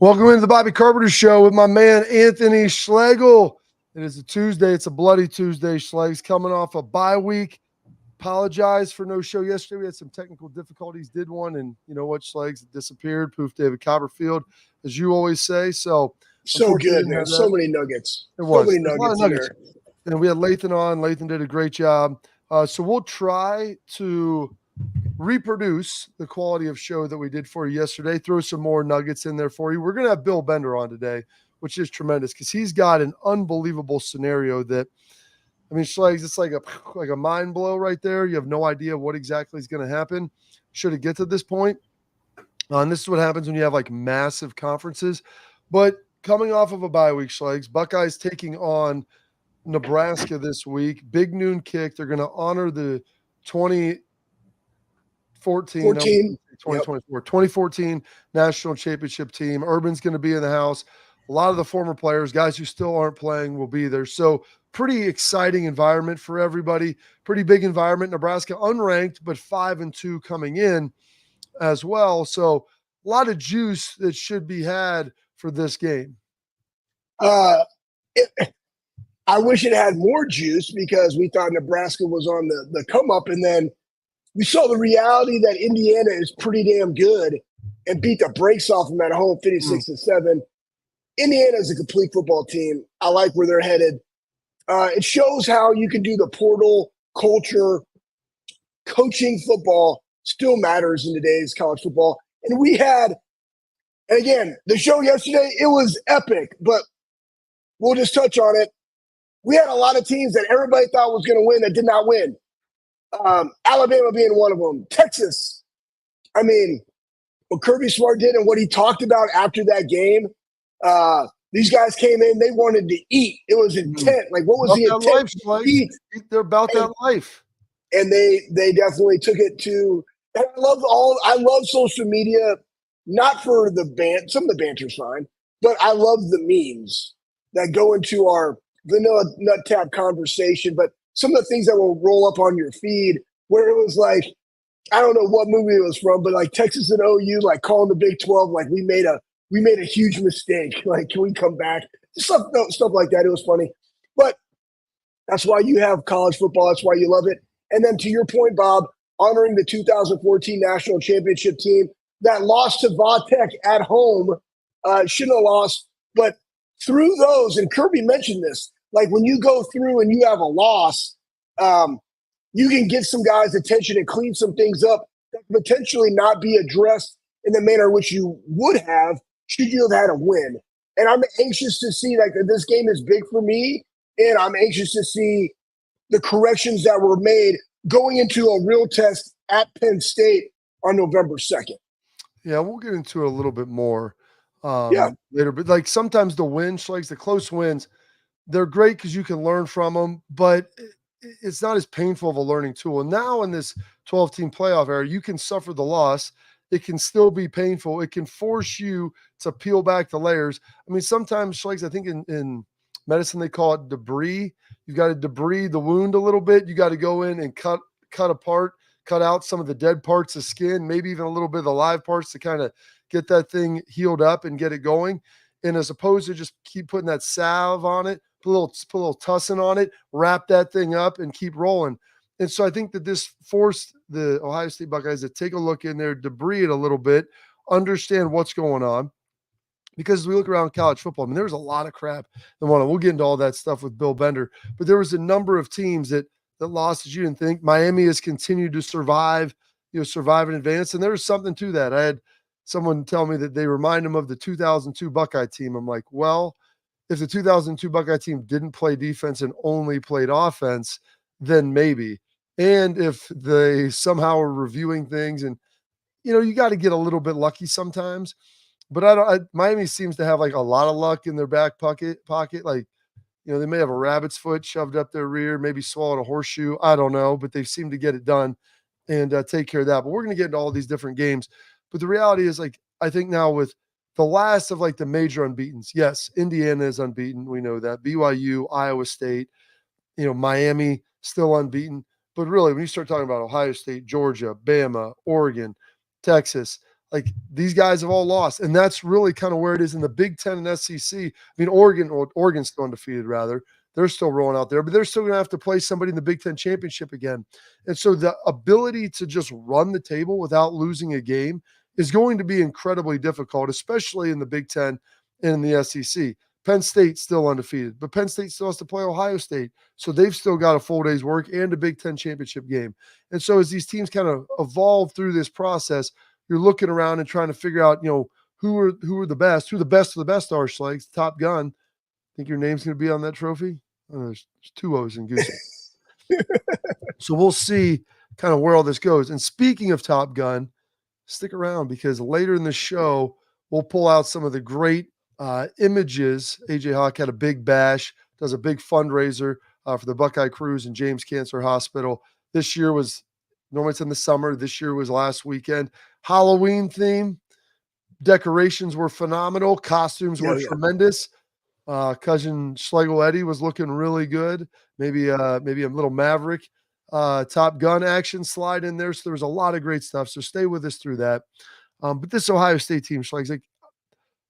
Welcome into the Bobby Carpenter Show with my man, Anthony Schlegel. It is a Tuesday. It's a bloody Tuesday. Schleg's coming off a bye week. Apologize for no show yesterday. We had some technical difficulties, did one, and you know what, Schleg's disappeared. Poof, David Copperfield, as you always say. So good, man. So many nuggets. It was. So many nuggets in there. And we had Lathan on. Lathan did a great job. So we'll try to reproduce the quality of show that we did for you yesterday, throw some more nuggets in there for you. We're going to have Bill Bender on today, which is tremendous because he's got an unbelievable scenario that, I mean, Schlegs, it's like a mind blow right there. You have no idea what exactly is going to happen should it get to this point. And this is what happens when you have like massive conferences. But coming off of a bye week, Schlegs, Buckeyes taking on Nebraska this week. Big noon kick. They're going to honor the 2014 national championship team. Urban's going to be in the house. A lot of the former players, guys who still aren't playing, will be there. So pretty exciting environment for everybody. Pretty big environment. Nebraska unranked, but 5-2 coming in as well. So a lot of juice that should be had for this game. I wish it had more juice because we thought Nebraska was on the come up, and then we saw the reality that Indiana is pretty damn good and beat the brakes off them at home 56-7. Indiana is a complete football team. I like where they're headed. It shows how you can do the portal culture. Coaching football still matters in today's college football. And again, the show yesterday, it was epic, but we'll just touch on it. We had a lot of teams that everybody thought was going to win that did not win. Alabama being one of them. Texas. I mean, what Kirby Smart did and what he talked about after that game, these guys came in, they wanted to eat. It was intent. Like, what was the intent? Eat. They're about that life. And they definitely took it to – and I love social media, not for the – some of the banter's fine, but I love the memes that go into our vanilla nut tap conversation. But some of the things that will roll up on your feed where it was like, I don't know what movie it was from, but like Texas and OU, like calling the Big 12, like we made a huge mistake. Like, can we come back? Stuff like that. It was funny. But that's why you have college football. That's why you love it. And then to your point, Bob, honoring the 2014 national championship team that lost to Vatech at home, shouldn't have lost. But through those, and Kirby mentioned this, like when you go through and you have a loss, you can get some guys' attention and clean some things up that could potentially not be addressed in the manner in which you would have should you have had a win. And I'm anxious to see, like, this game is big for me, and I'm anxious to see the corrections that were made going into a real test at Penn State on November 2nd. Yeah, we'll get into it a little bit more later. But, like, sometimes the wins, like the close wins, they're great because you can learn from them, but it's not as painful of a learning tool. And now in this 12-team playoff era, you can suffer the loss. It can still be painful. It can force you to peel back the layers. I mean, sometimes, Schlegs, I think in medicine they call it debris. You got to debris the wound a little bit. You got to go in and cut out some of the dead parts of skin, maybe even a little bit of the live parts to kind of get that thing healed up and get it going. And as opposed to just keep putting that salve on it, put a little tussin on it, wrap that thing up and keep rolling. And so I think that this forced the Ohio State Buckeyes to take a look in there, debris it a little bit, understand what's going on. Because as we look around college football, I mean, there was a lot of crap. We'll get into all that stuff with Bill Bender. But there was a number of teams that lost that you didn't think. Miami has continued to survive and advance. And there was something to that. I had someone tell me that they remind them of the 2002 Buckeye team. I'm like, well, if the 2002 Buckeye team didn't play defense and only played offense, then maybe. And if they somehow are reviewing things and, you got to get a little bit lucky sometimes. But Miami seems to have like a lot of luck in their back pocket. Like, they may have a rabbit's foot shoved up their rear, maybe swallowed a horseshoe. I don't know, but they seem to get it done and take care of that. But we're going to get into all these different games. But the reality is, like, I think now with the last of like the major unbeatens, yes, Indiana is unbeaten. We know that. BYU, Iowa State, Miami still unbeaten. But really, when you start talking about Ohio State, Georgia, Bama, Oregon, Texas, like these guys have all lost. And that's really kind of where it is in the Big Ten and SEC. I mean, Oregon's still undefeated, rather. They're still rolling out there, but they're still going to have to play somebody in the Big Ten championship again. And so the ability to just run the table without losing a game is going to be incredibly difficult, especially in the Big Ten and in the SEC. Penn State's still undefeated, but Penn State still has to play Ohio State. So they've still got a full day's work and a Big Ten championship game. And so as these teams kind of evolve through this process, you're looking around and trying to figure out, who are the best, who the best of the best are, Schlegs, Top Gun. Think your name's going to be on that trophy? Oh, there's 2 O's in Goose. So we'll see kind of where all this goes. And speaking of Top Gun, stick around because later in the show, we'll pull out some of the great images. AJ Hawk had a big bash, does a big fundraiser for the Buckeye Cruise and James Cancer Hospital. This year was, normally it's in the summer. This year was last weekend. Halloween theme. Decorations were phenomenal. Costumes were tremendous. Cousin Schlegel Eddie was looking really good. Maybe a little Maverick Top Gun action slide in there. So there was a lot of great stuff. So stay with us through that. But this Ohio State team, Schleg's like,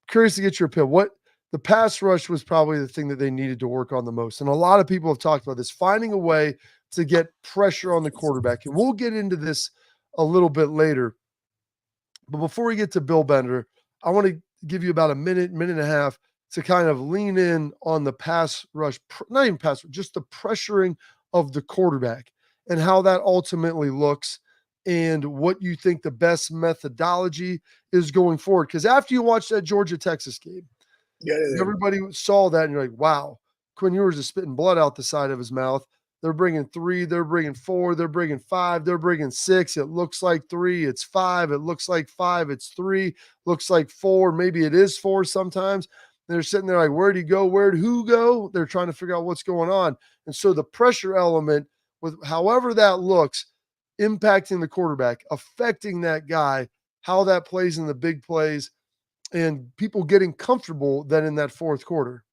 curious to get your opinion. What the pass rush was probably the thing that they needed to work on the most. And a lot of people have talked about this, finding a way to get pressure on the quarterback. And we'll get into this a little bit later. But before we get to Bill Bender, I want to give you about a minute and a half to kind of lean in on the pass rush, not even pass rush, just the pressuring of the quarterback and how that ultimately looks and what you think the best methodology is going forward. Because after you watch that Georgia-Texas game, everybody saw that and you're like, wow, Quinn Ewers is spitting blood out the side of his mouth. They're bringing 3, they're bringing 4, they're bringing 5, they're bringing 6. It looks like 3, it's 5. It looks like 5, it's 3. Looks like 4, maybe it is 4 sometimes. They're sitting there like, where'd he go? Where'd who go? They're trying to figure out what's going on. And so the pressure element, with however that looks, impacting the quarterback, affecting that guy, how that plays in the big plays, and people getting comfortable then in that fourth quarter.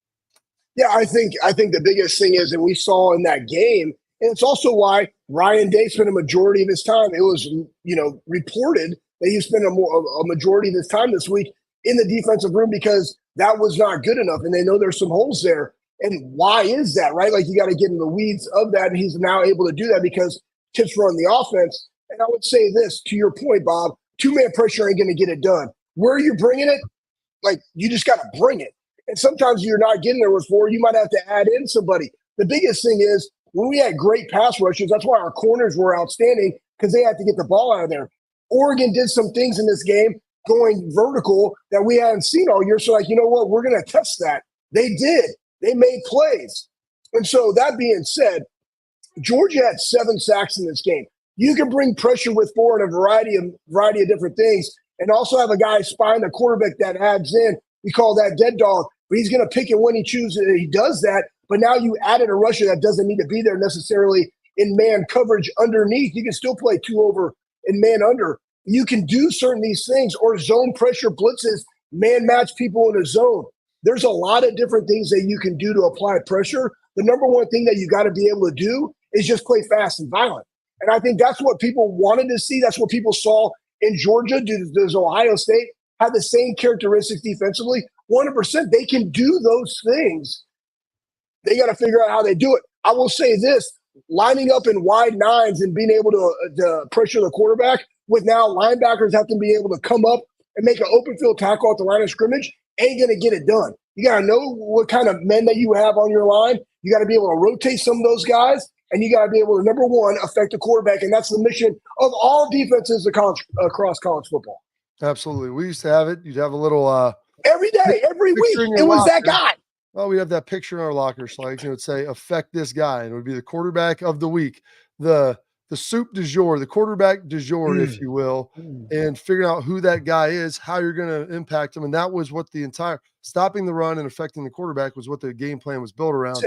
Yeah, I think the biggest thing is, and we saw in that game, and it's also why Ryan Day spent a majority of his time. It was, reported that he spent a majority of his time this week in the defensive room because that was not good enough, and they know there's some holes there. And why is that, right? Like, you got to get in the weeds of that, and he's now able to do that because tips run the offense. And I would say this, to your point, Bob, 2-man pressure ain't going to get it done. Where you're bringing it, like, you just got to bring it. And sometimes you're not getting there with 4. You might have to add in somebody. The biggest thing is when we had great pass rushes, that's why our corners were outstanding because they had to get the ball out of there. Oregon did some things in this game going vertical that we hadn't seen all year. So, like, you know what? We're going to test that. They did. They made plays. And so that being said, Georgia had 7 sacks in this game. You can bring pressure with 4 in a variety of different things and also have a guy spying the quarterback that adds in. We call that dead dog. But he's going to pick it when he chooses. He does that. But now you added a rusher that doesn't need to be there necessarily in man coverage underneath. You can still play 2 over and man under. You can do certain these things or zone pressure blitzes, man match people in a zone. There's a lot of different things that you can do to apply pressure. The number one thing that you got to be able to do is just play fast and violent. And I think that's what people wanted to see. That's what people saw in Georgia. Does Ohio State have the same characteristics defensively? 100%. They can do those things. They got to figure out how they do it. I will say this, lining up in wide nines and being able to pressure the quarterback with now linebackers have to be able to come up and make an open field tackle at the line of scrimmage ain't going to get it done. You got to know what kind of men that you have on your line. You got to be able to rotate some of those guys, and you got to be able to, number one, affect the quarterback, and that's the mission of all defenses across college football. Absolutely. We used to have it. You'd have a little every day, every week. It was that guy. Well, we have that picture in our locker, Schlegs, and it would say, affect this guy. And it would be the quarterback of the week, the soup du jour, the quarterback du jour, if you will, and figuring out who that guy is, how you're going to impact him. And that was what the entire stopping the run and affecting the quarterback was what the game plan was built around.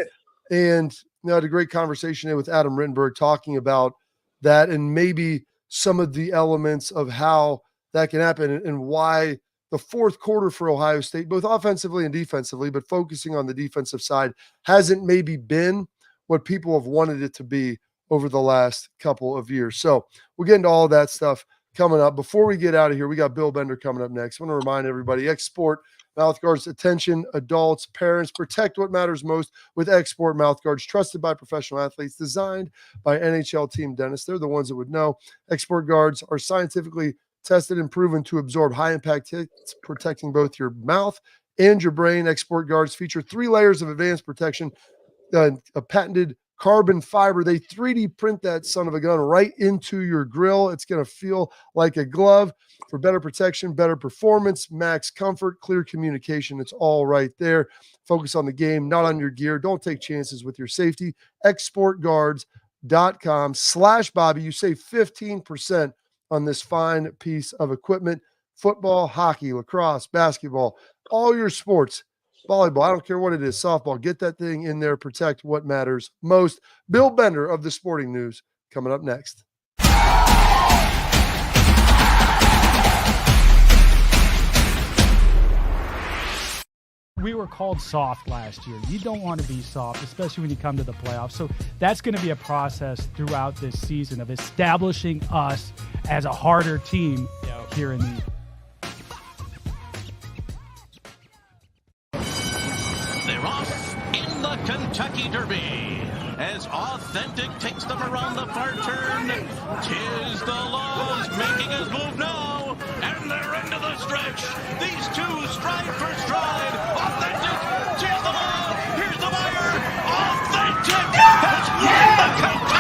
And I had a great conversation with Adam Rittenberg talking about that and maybe some of the elements of how that can happen and why the fourth quarter for Ohio State, both offensively and defensively, but focusing on the defensive side, hasn't maybe been what people have wanted it to be over the last couple of years. So we'll get into all of that stuff coming up. Before we get out of here, we got Bill Bender coming up next. I want to remind everybody, X-Sport mouth guards. Attention, adults, parents, protect what matters most with X-Sport mouth guards, trusted by professional athletes, designed by NHL team dentists. They're the ones that would know. X-Sport guards are scientifically tested and proven to absorb high-impact hits, protecting both your mouth and your brain. X-Sport guards feature 3 layers of advanced protection, a patented carbon fiber. They 3D print that son of a gun right into your grill. It's going to feel like a glove for better protection, better performance, max comfort, clear communication. It's all right there. Focus on the game, not on your gear. Don't take chances with your safety. xsportguards.com/Bobby. You save 15% on this fine piece of equipment. Football, hockey, lacrosse, basketball, all your sports. Volleyball, I don't care what it is, softball, get that thing in there, protect what matters most. Bill Bender of the Sporting News coming up next. We were called soft last year. You don't want to be soft, especially when you come to the playoffs. So that's going to be a process throughout this season of establishing us as a harder team here in the Kentucky Derby. As Authentic takes them around the far turn, 'tis the Laws making his move now, and they're into the stretch. These two stride for stride. Authentic, 'tis the Law. Here's the wire. Authentic has won the Kentucky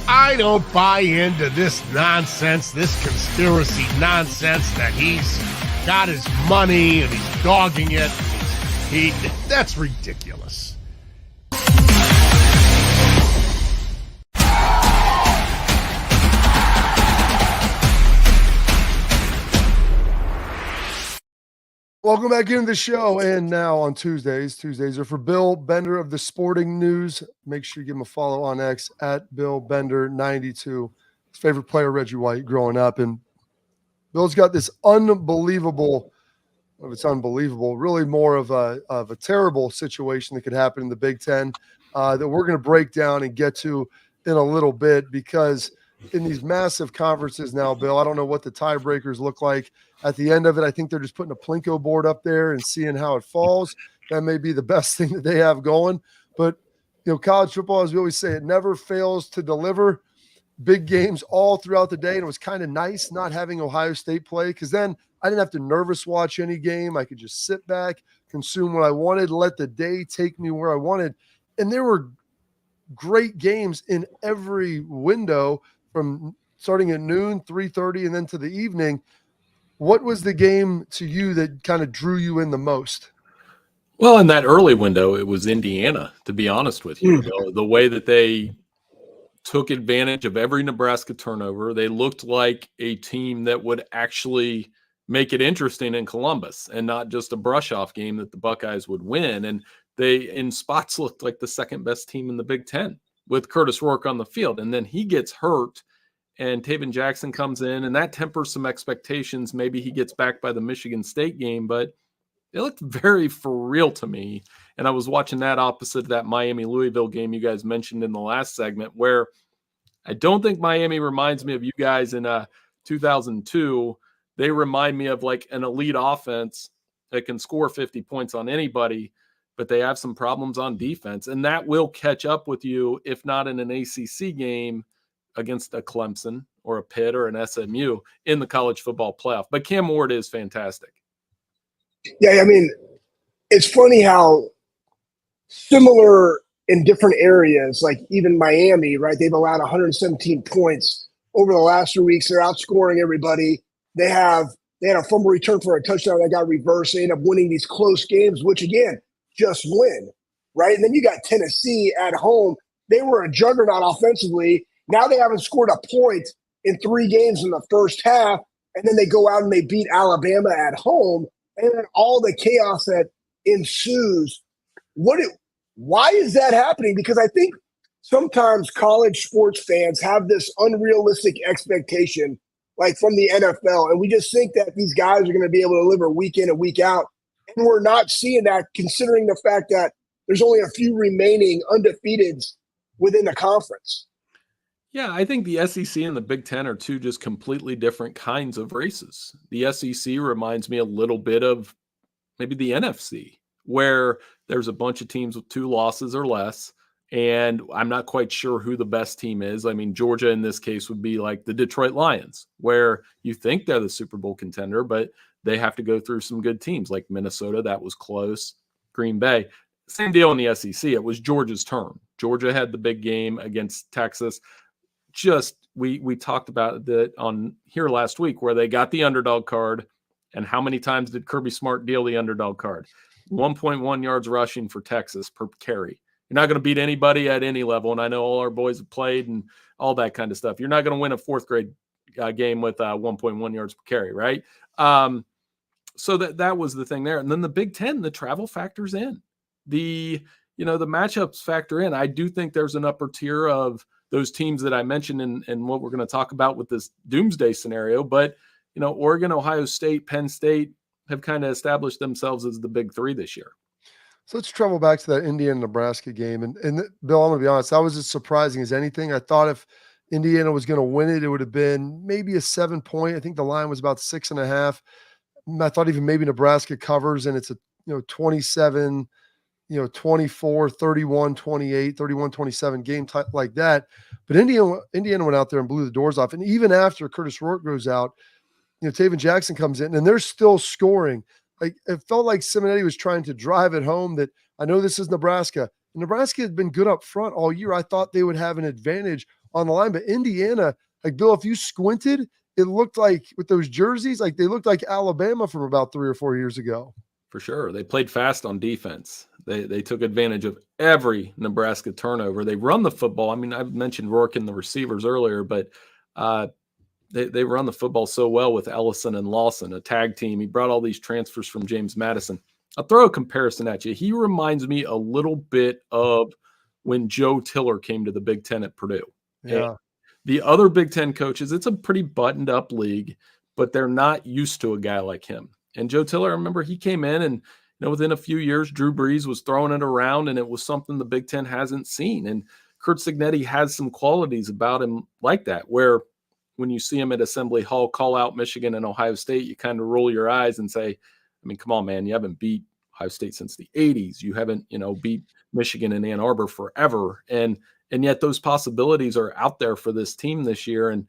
I don't buy into this nonsense, this conspiracy nonsense that he's got his money and he's dogging it. That's ridiculous. Welcome back into the show. And now on Tuesdays are for Bill Bender of the Sporting News. Make sure you give him a follow on X at Bill Bender 92. His favorite player, Reggie White, growing up. And Bill's got this unbelievable, well, it's unbelievable, really more of a terrible situation that could happen in the Big Ten that we're going to break down and get to in a little bit, because in these massive conferences now, Bill, I don't know what the tiebreakers look like at the end of it. I think they're just putting a Plinko board up there and seeing how it falls. That may be the best thing that they have going. But, college football, as we always say, it never fails to deliver big games all throughout the day. And it was kind of nice not having Ohio State play, because then I didn't have to nervous watch any game. I could just sit back, consume what I wanted, let the day take me where I wanted. And there were great games in every window, from starting at noon, 3:30, and then to the evening. What was the game to you that kind of drew you in the most? Well, in that early window, it was Indiana, to be honest with you. The way that they took advantage of every Nebraska turnover, they looked like a team that would actually make it interesting in Columbus and not just a brush-off game that the Buckeyes would win. And they, in spots, looked like the second best team in the Big Ten with Curtis Rourke on the field. And then he gets hurt, and Taven Jackson comes in, and that tempers some expectations. Maybe he gets back by the Michigan State game, but it looked very for real to me. And I was watching that opposite of that Miami-Louisville game you guys mentioned in the last segment, where I don't think Miami reminds me of you guys in 2002. They remind me of like an elite offense that can score 50 points on anybody, but they have some problems on defense. And that will catch up with you, if not in an ACC game against a Clemson or a Pitt or an SMU in the college football playoff. But Cam Ward is fantastic. Yeah, I mean, it's funny how similar in different areas, like even Miami, right? They've allowed 117 points over the last 2 weeks. They're outscoring everybody. They had a fumble return for a touchdown that got reversed. They end up winning these close games, which again, just win, right? And then you got Tennessee at home. They were a juggernaut offensively. Now they haven't scored a point in 3 games in the first half, and then they go out and they beat Alabama at home, and then all the chaos that ensues. Why is that happening? Because I think sometimes college sports fans have this unrealistic expectation, like from the NFL, and we just think that these guys are going to be able to deliver week in and week out. And we're not seeing that considering the fact that there's only a few remaining undefeateds within the conference. Yeah, I think the SEC and the Big Ten are two just completely different kinds of races. The SEC reminds me a little bit of maybe the NFC, where there's a bunch of teams with 2 losses or less, and I'm not quite sure who the best team is. I mean, Georgia in this case would be like the Detroit Lions, where you think they're the Super Bowl contender, but they have to go through some good teams like Minnesota. That was close. Green Bay. Same deal in the SEC. It was Georgia's turn. Georgia had the big game against Texas. Just we talked about that on here last week, where they got the underdog card. And how many times did Kirby Smart deal the underdog card? 1.1 yards rushing for Texas per carry. You're not going to beat anybody at any level. And I know all our boys have played and all that kind of stuff. You're not going to win a 4th grade game with 1.1 yards per carry, right? So that was the thing there. And then the Big Ten, the travel factors in. The matchups factor in. I do think there's an upper tier of those teams that I mentioned and what we're going to talk about with this doomsday scenario. But Oregon, Ohio State, Penn State have kind of established themselves as the big 3 this year. So let's travel back to that Indiana-Nebraska game. And Bill, I'm going to be honest, that was as surprising as anything. I thought if Indiana was going to win it, it would have been maybe a 7-point. I think the line was about 6.5. I thought even maybe Nebraska covers, and it's a 27, 24, 31, 28, 31, 27 game type like that. But Indiana went out there and blew the doors off. And even after Curtis Rourke goes out, Taven Jackson comes in and they're still scoring. Like, it felt like Simonetti was trying to drive it home that I know this is Nebraska. Nebraska had been good up front all year. I thought they would have an advantage on the line, but Indiana, like, Bill, if you squinted, it looked like with those jerseys, like they looked like Alabama from about 3 or 4 years ago. For sure. They played fast on defense. They took advantage of every Nebraska turnover. They run the football. I mean, I mentioned Rourke and the receivers earlier, but they run the football so well with Ellison and Lawson, a tag team. He brought all these transfers from James Madison. I'll throw a comparison at you. He reminds me a little bit of when Joe Tiller came to the Big Ten at Purdue. Yeah. And the other Big Ten coaches, it's a pretty buttoned up league, but they're not used to a guy like him. And Joe Tiller, I remember he came in and within a few years, Drew Brees was throwing it around, and it was something the Big Ten hasn't seen. And Curt Cignetti has some qualities about him like that, where when you see him at Assembly Hall call out Michigan and Ohio State, you kind of roll your eyes and say, I mean, come on, man, you haven't beat Ohio State since the 80s. You haven't, beat Michigan and Ann Arbor forever. And yet those possibilities are out there for this team this year. And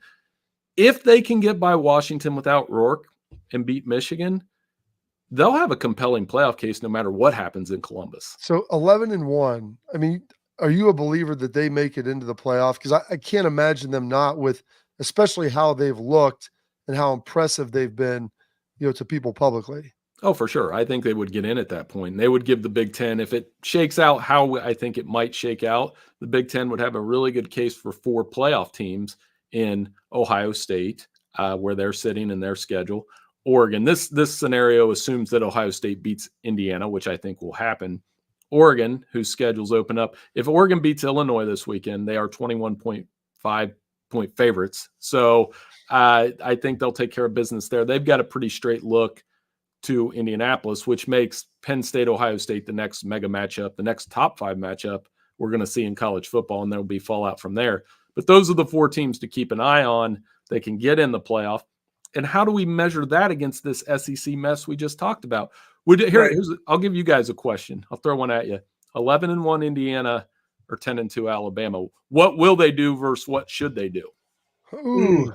if they can get by Washington without Rourke and beat Michigan, they'll have a compelling playoff case no matter what happens in Columbus. So 11-1. I mean, are you a believer that they make it into the playoff? Because I can't imagine them not, with especially how they've looked and how impressive they've been, to people publicly. Oh, for sure. I think they would get in at that point. They would give the Big Ten, if it shakes out how I think it might shake out, the Big Ten would have a really good case for 4 playoff teams in Ohio State, where they're sitting in their schedule. Oregon, this scenario assumes that Ohio State beats Indiana, which I think will happen. Oregon, whose schedules open up. If Oregon beats Illinois this weekend, they are 21.5-point favorites. So I think they'll take care of business there. They've got a pretty straight look to Indianapolis, which makes Penn State, Ohio State the next mega matchup, the next top 5 matchup we're going to see in college football, and there'll be fallout from there. But those are the 4 teams to keep an eye on. They can get in the playoff. And how do we measure that against this SEC mess we just talked about? I'll give you guys a question. I'll throw one at you. 11-1 Indiana or 10-2 Alabama. What will they do versus what should they do? Ooh,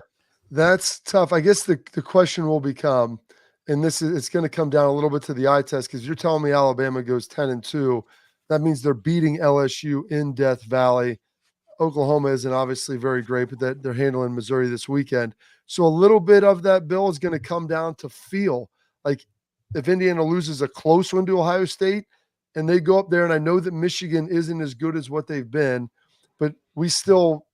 that's tough. I guess the question will become, and it's going to come down a little bit to the eye test, because you're telling me Alabama goes 10-2. That means they're beating LSU in Death Valley. Oklahoma isn't obviously very great, but that they're handling Missouri this weekend. So a little bit of that, Bill, is going to come down to feel. Like, if Indiana loses a close one to Ohio State and they go up there, and I know that Michigan isn't as good as what they've been, but we still,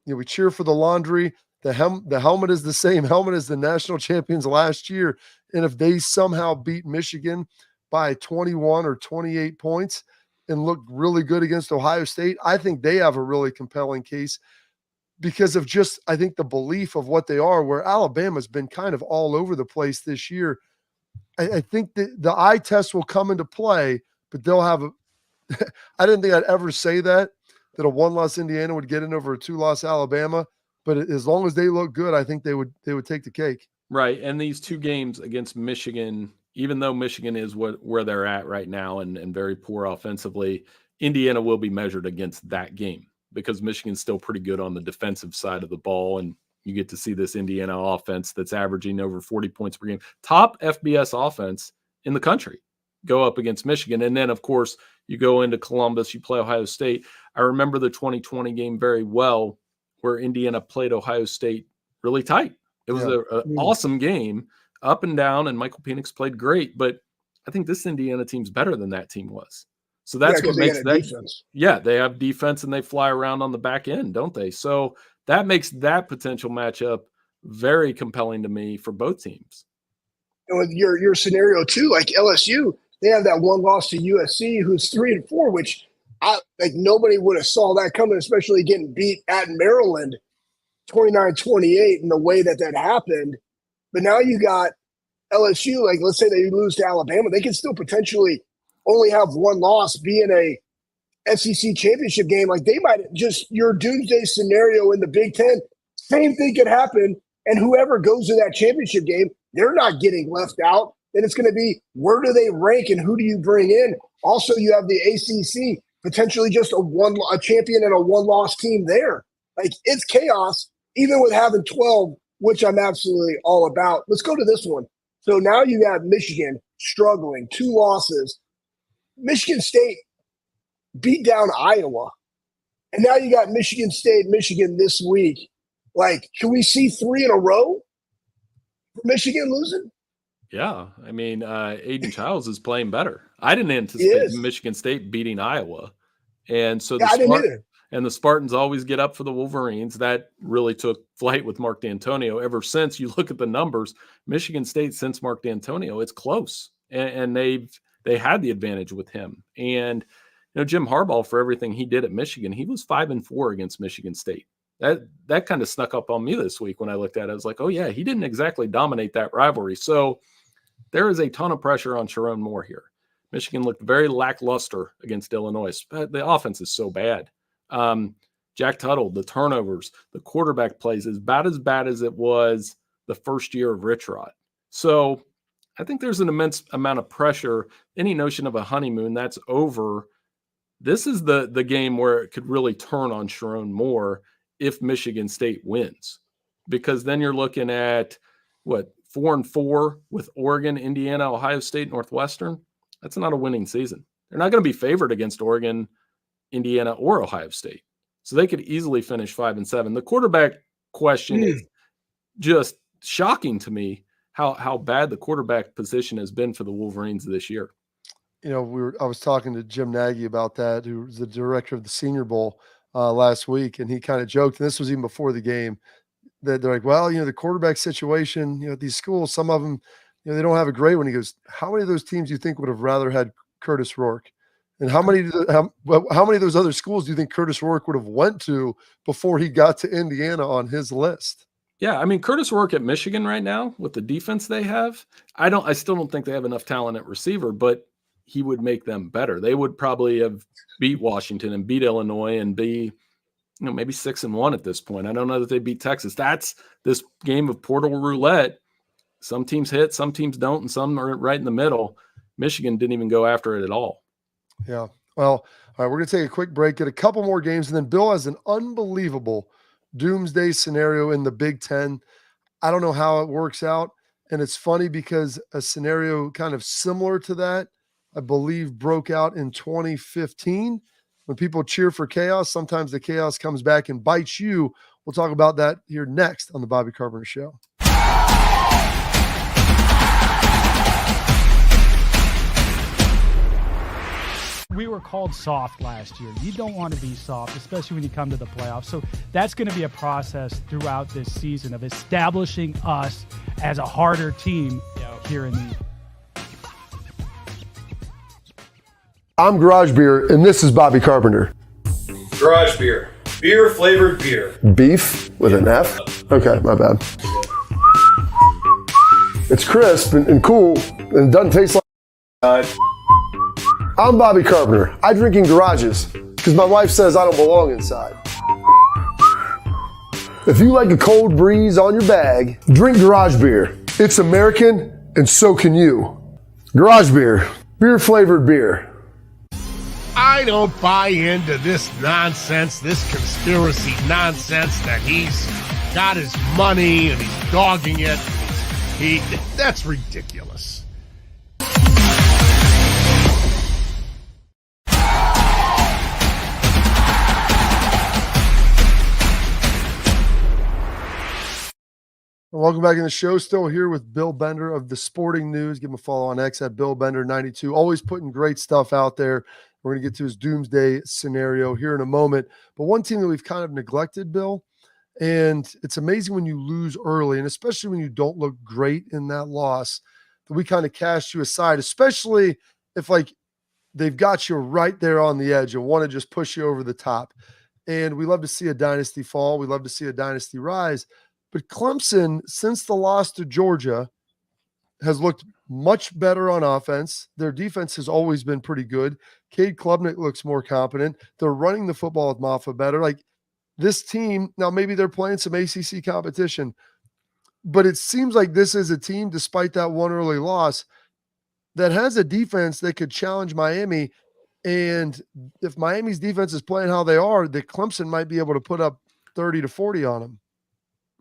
we cheer for the laundry. The helmet is the same helmet as the national champions last year. And if they somehow beat Michigan by 21 or 28 points and look really good against Ohio State, I think they have a really compelling case because of just, I think, the belief of what they are, where Alabama's been kind of all over the place this year. I think the eye test will come into play, but they'll have I didn't think I'd ever say that a one-loss Indiana would get in over a two-loss Alabama, but as long as they look good, I think they would take the cake. Right, and these two games against Michigan, even though Michigan is where they're at right now and very poor offensively, Indiana will be measured against that game because Michigan's still pretty good on the defensive side of the ball, and you get to see this Indiana offense that's averaging over 40 points per game. Top FBS offense in the country go up against Michigan. And then, of course, you go into Columbus, you play Ohio State. I remember the 2020 game very well where Indiana played Ohio State really tight. It was an awesome game, up and down, and Michael Penix played great. But I think this Indiana team's better than that team was. So that's what makes that defense. Yeah, they have defense and they fly around on the back end, don't they? So that makes that potential matchup very compelling to me for both teams. And with your scenario too, like LSU, they have that one loss to USC, who's 3-4, which nobody would have saw that coming, especially getting beat at Maryland 29-28 in the way that happened. But now you got LSU, like let's say they lose to Alabama, they can still potentially only have one loss, be in a SEC championship game. Like they might just your doomsday scenario in the Big Ten, same thing could happen. And whoever goes to that championship game, they're not getting left out. Then it's going to be where do they rank and who do you bring in? Also, you have the ACC, potentially just a champion and a one-loss team there. Like it's chaos, even with having 12, which I'm absolutely all about. Let's go to this one. So now you have Michigan struggling, 2 losses. Michigan State beat down Iowa. And now you got Michigan State, Michigan this week. Like, can we see 3 in a row for Michigan losing? Yeah. I mean, Aiden Childs is playing better. I didn't anticipate Michigan State beating Iowa. And so I didn't either. And the Spartans always get up for the Wolverines. That really took flight with Mark D'Antonio. Ever since you look at the numbers, Michigan State since Mark D'Antonio, it's close. And they had the advantage with him. And Jim Harbaugh, for everything he did at Michigan, he was 5-4 against Michigan State. That kind of snuck up on me this week when I looked at it. I was like, oh yeah, he didn't exactly dominate that rivalry. So there is a ton of pressure on Sharon Moore here. Michigan looked very lackluster against Illinois. The offense is so bad. Jack Tuttle, the turnovers, the quarterback plays is about as bad as it was the first year of Rich Rod. So I think there's an immense amount of pressure. Any notion of a honeymoon, that's over. This is the game where it could really turn on Sharon Moore if Michigan State wins, because then you're looking at 4-4 with Oregon, Indiana, Ohio State, Northwestern. That's not a winning season. They're not going to be favored against Oregon, Indiana, or Ohio State. So they could easily finish 5-7. The quarterback question is just shocking to me how bad the quarterback position has been for the Wolverines this year. I was talking to Jim Nagy about that, who's the director of the Senior Bowl last week, and he kind of joked, and this was even before the game, that they're like, well, the quarterback situation, at these schools, some of them, they don't have a great one. He goes, how many of those teams do you think would have rather had Curtis Rourke? And how many of those other schools do you think Curtis Rourke would have went to before he got to Indiana on his list? Yeah, I mean, Curtis Rourke at Michigan right now with the defense they have, I still don't think they have enough talent at receiver, but he would make them better. They would probably have beat Washington and beat Illinois and be, maybe 6-1 at this point. I don't know that they beat Texas. That's this game of portal roulette. Some teams hit, some teams don't, and some are right in the middle. Michigan didn't even go after it at all. Yeah. Well, all right, we're going to take a quick break, get a couple more games, and then Bill has an unbelievable doomsday scenario in the Big Ten. I don't know how it works out. And it's funny because a scenario kind of similar to that, I believe, broke out in 2015. When people cheer for chaos, sometimes the chaos comes back and bites you. We'll talk about that here next on the Bobby Carpenter Show. We were called soft last year. You don't want to be soft, especially when you come to the playoffs. So that's going to be a process throughout this season of establishing us as a harder team here in the I'm Garage Beer, and this is Bobby Carpenter. Garage Beer. Beer flavored beer. Beef with an F? Okay, my bad. It's crisp and cool, and it doesn't taste like. I'm Bobby Carpenter. I drink in garages because my wife says I don't belong inside. If you like a cold breeze on your bag, drink garage beer. It's American, and so can you. Garage beer, beer-flavored beer. I don't buy into this nonsense, this conspiracy nonsense that he's got his money and he's dogging it. That's ridiculous. Welcome back in the show. Still here with Bill Bender of The Sporting News. Give him a follow on X at BillBender92. Always putting great stuff out there. We're going to get to his doomsday scenario here in a moment. But one team that we've kind of neglected, Bill, and it's amazing when you lose early, and especially when you don't look great in that loss, that we kind of cast you aside, especially if like they've got you right there on the edge and want to just push you over the top. And we love to see a dynasty fall. We love to see a dynasty rise. But Clemson, since the loss to Georgia, has looked much better on offense. Their defense has always been pretty good. 𝗟𝗓𝗩𝗘 looks more competent. They're running the football with Maffa better. Like this team, now maybe they're playing some ACC competition, but it seems like this is a team, despite that one early loss, that has a defense that could challenge Miami. And if Miami's defense is playing how they are, that Clemson might be able to put up 30 to 40 on them.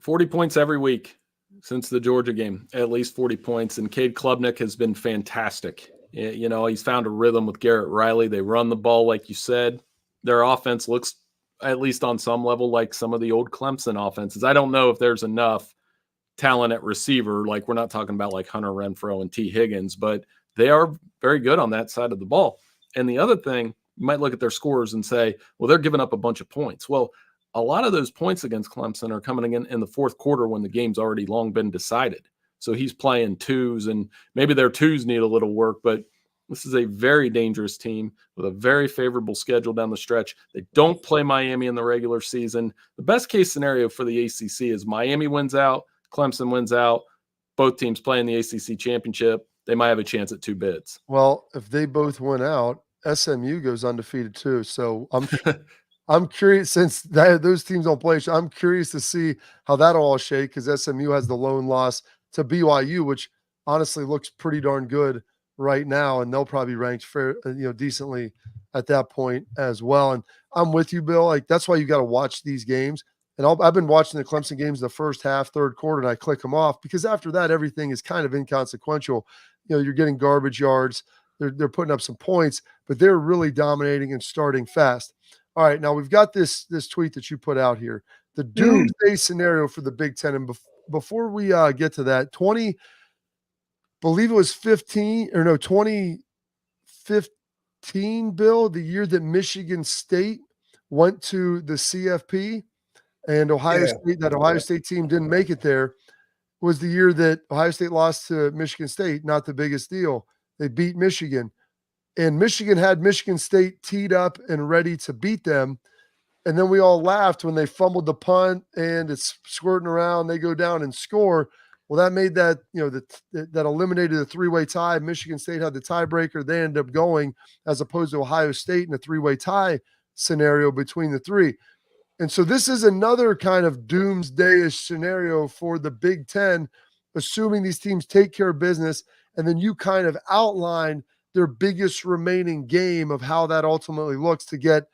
40 points every week since the Georgia game, at least 40 points. And 𝗟𝗓𝗩𝗘 has been fantastic. You know, he's found a rhythm with Garrett Riley. They run the ball, like you said. Their offense looks, at least on some level, like some of the old Clemson offenses. I don't know if there's enough talent at receiver. Like, we're not talking about like Hunter Renfrow and T. Higgins, but they are very good on that side of the ball. And the other thing, you might look at their scores and say, well, they're giving up a bunch of points. Well, a lot of those points against Clemson are coming in the fourth quarter when the game's already long been decided. So he's playing twos, and maybe their twos need a little work, but this is a very dangerous team with a very favorable schedule down the stretch. They don't play Miami in the regular season. The best case scenario for the ACC is Miami wins out, Clemson wins out, both teams play in the ACC championship. They might have a chance at 2 bids. Well, if they both win out, SMU goes undefeated too. So I'm curious, since those teams don't play, I'm curious to see how that'll all shake, because SMU has the lone loss to BYU, which honestly looks pretty darn good right now, and they'll probably be ranked decently at that point as well. And I'm with you, Bill. Like, that's why you got to watch these games. And I've been watching the Clemson games the first half, third quarter, and I click them off, because after that, everything is kind of inconsequential. You know, you're getting garbage yards. They're putting up some points, but they're really dominating and starting fast. All right, now we've got this tweet that you put out here, the doomsday scenario for the Big Ten. And before we get to that, 2015, Bill, the year that Michigan State went to the CFP and Ohio State team didn't make it there, was the year that Ohio State lost to Michigan State. Not the biggest deal. They beat Michigan. And Michigan had Michigan State teed up and ready to beat them. And then we all laughed when they fumbled the punt and it's squirting around. They go down and score. Well, that made that, that eliminated a 3-way tie. Michigan State had the tiebreaker. They ended up going, as opposed to Ohio State, in a 3-way tie scenario between the three. And so this is another kind of doomsday-ish scenario for the Big Ten, assuming these teams take care of business. And then you kind of outline their biggest remaining game of how that ultimately looks to get,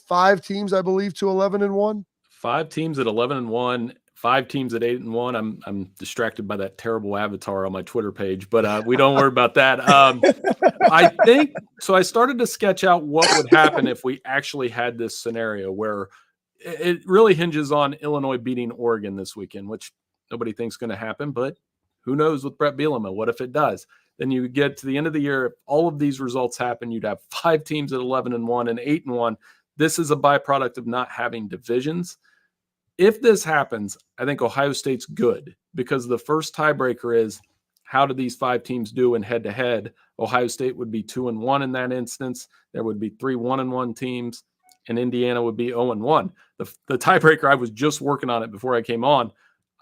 5 teams, I believe, to 11-1? 5 teams at 11-1, 5 teams at 8-1. I'm distracted by that terrible avatar on my Twitter page, but we don't worry about that. I think so. I started to sketch out what would happen if we actually had this scenario where it really hinges on Illinois beating Oregon this weekend, which nobody thinks going to happen, but who knows with Brett Bielema? What if it does? Then you get to the end of the year, if all of these results happen, you'd have 5 teams at 11-1 and 8-1. This is a byproduct of not having divisions. If this happens, I think Ohio State's good, because the first tiebreaker is, how do these 5 teams do in head-to-head? Ohio State would be 2-1 in that instance. There would be 3 1-1 teams, and Indiana would be 0-1. The tiebreaker, I was just working on it before I came on.